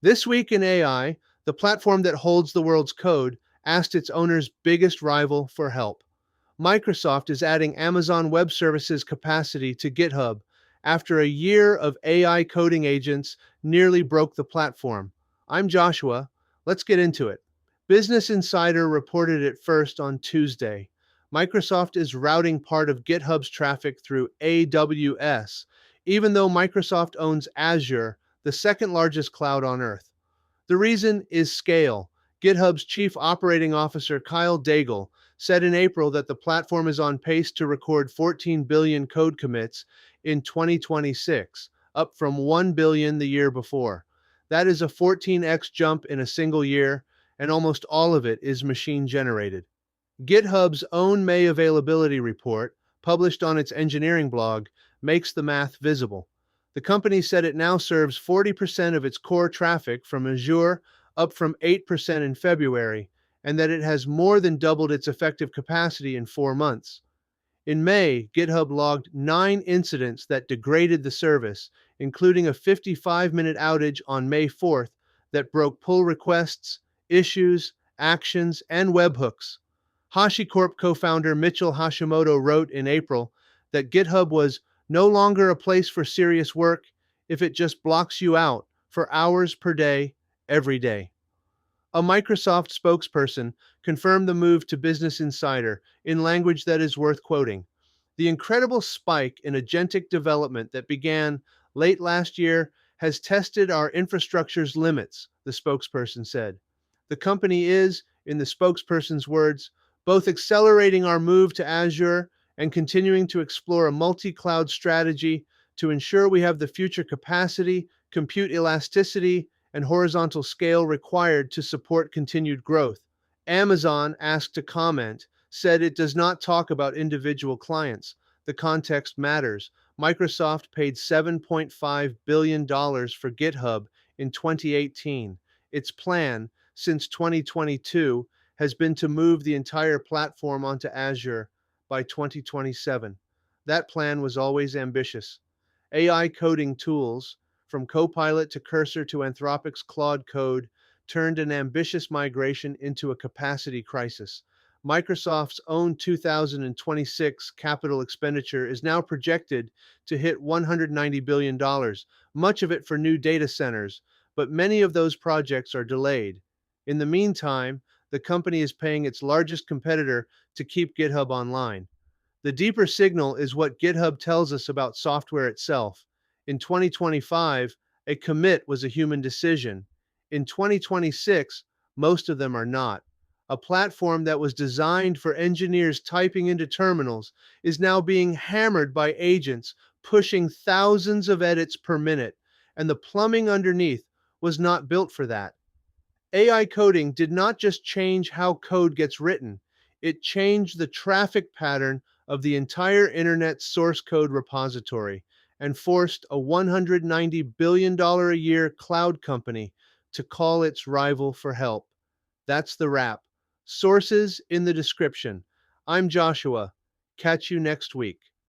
This week in AI, the platform that holds the world's code asked its owner's biggest rival for help. Microsoft is adding Amazon Web Services capacity to GitHub after a year of AI coding agents nearly broke the platform. I'm Joshua. Let's get into it. Business Insider reported it first on Tuesday. Microsoft is routing part of GitHub's traffic through AWS, even though Microsoft owns Azure, the second largest cloud on Earth. The reason is scale. GitHub's chief operating officer, Kyle Daigle, said in April that the platform is on pace to record 14 billion code commits in 2026, up from 1 billion the year before. That is a 14x jump in a single year, and almost all of it is machine generated. GitHub's own May availability report, published on its engineering blog, makes the math visible. The company said it now serves 40% of its core traffic from Azure, up from 8% in February, and that it has more than doubled its effective capacity in 4 months. In May, GitHub logged 9 incidents that degraded the service, including a 55-minute outage on May 4th that broke pull requests, issues, actions, and webhooks. HashiCorp co-founder Mitchell Hashimoto wrote in April that GitHub was no longer a place for serious work if it just blocks you out for hours per day, every day. A Microsoft spokesperson confirmed the move to Business Insider in language that is worth quoting. The incredible spike in agentic development that began late last year has tested our infrastructure's limits, the spokesperson said. The company is, in the spokesperson's words, both accelerating our move to Azure and continuing to explore a multi-cloud strategy to ensure we have the future capacity, compute elasticity, and horizontal scale required to support continued growth. Amazon, asked to comment, said it does not talk about individual clients. The context matters. Microsoft paid $7.5 billion for GitHub in 2018. Its plan, since 2022, has been to move the entire platform onto Azure by 2027. That plan was always ambitious. AI coding tools, from Copilot to Cursor to Anthropic's Claude Code, turned an ambitious migration into a capacity crisis. Microsoft's own 2026 capital expenditure is now projected to hit $190 billion, much of it for new data centers, but many of those projects are delayed. In the meantime, the company is paying its largest competitor to keep GitHub online. The deeper signal is what GitHub tells us about software itself. In 2025, a commit was a human decision. In 2026, most of them are not. A platform that was designed for engineers typing into terminals is now being hammered by agents pushing thousands of edits per minute, and the plumbing underneath was not built for that. AI coding did not just change how code gets written, it changed the traffic pattern of the entire internet source code repository and forced a $190 billion a year cloud company to call its rival for help. That's the wrap. Sources in the description. I'm Joshua. Catch you next week.